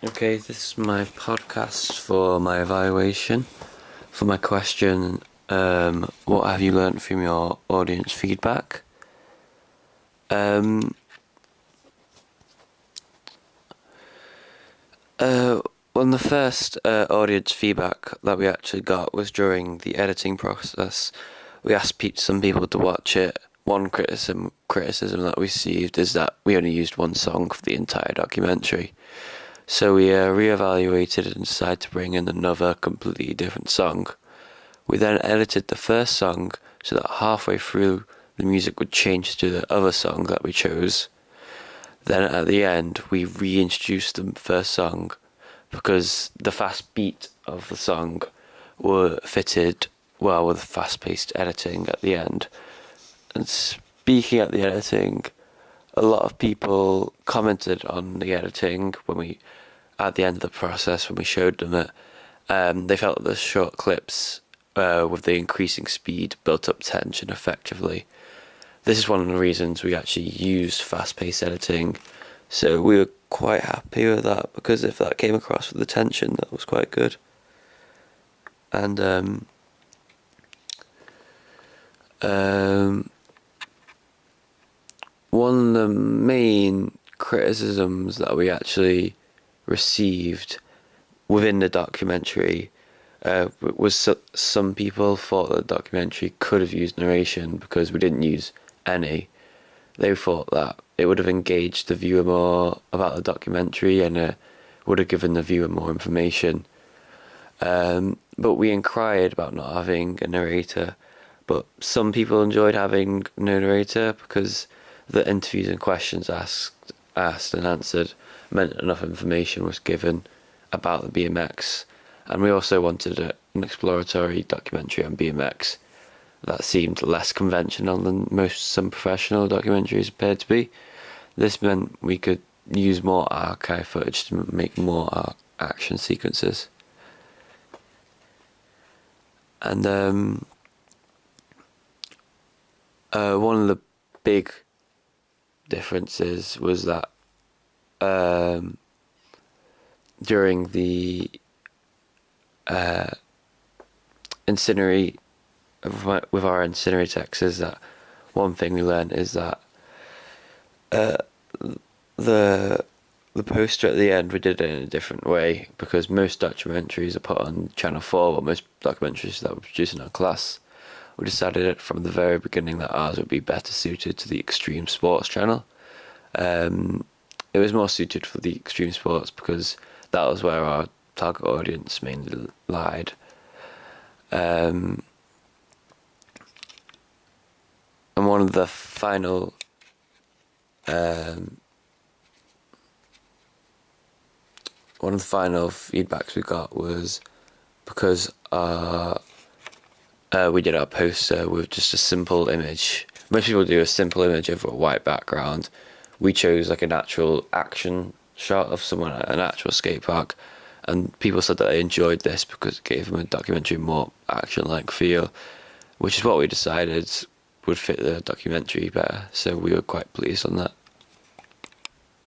Okay, this is my podcast for my evaluation. For my question, what have you learnt from your audience feedback? Um, well, the first audience feedback that we actually got was during the editing process. We asked some people to watch it. One criticism that we received is that we only used one song for the entire documentary. So we re-evaluated and decided to bring in another completely different song. We then edited the first song so that halfway through the music would change to the other song that we chose. Then at the end we reintroduced the first song because the fast beat of the song were fitted well with fast-paced editing at the end. And speaking at the editing, a lot of people commented on the editing at the end of the process when we showed them it. They felt that the short clips with the increasing speed built up tension effectively. This is one of the reasons we actually used fast-paced editing, so we were quite happy with that, because if that came across with the tension, that was quite good. And one of the main criticisms that we actually received within the documentary was some people thought the documentary could have used narration because we didn't use any. They thought that it would have engaged the viewer more about the documentary and would have given the viewer more information. But we inquired about not having a narrator, but some people enjoyed having no narrator because the interviews and questions asked and answered meant enough information was given about the BMX. And we also wanted an exploratory documentary on BMX that seemed less conventional than some professional documentaries appeared to be. This meant we could use more archive footage to make more action sequences. And one of the big differences was that during the with our incineratex, is that one thing we learned is that the poster at the end, we did it in a different way, because most documentaries are put on Channel 4, or most documentaries that we produce in our class. We decided it from the very beginning that ours would be better suited to the Extreme Sports channel. It was more suited for the Extreme Sports because that was where our target audience mainly lied. And one of the final feedbacks we got was because we did our poster with just a simple image. Most people do a simple image over a white background. We chose like an actual action shot of someone at an actual skate park, and people said that they enjoyed this because it gave them a documentary more action-like feel, which is what we decided would fit the documentary better, so we were quite pleased on that.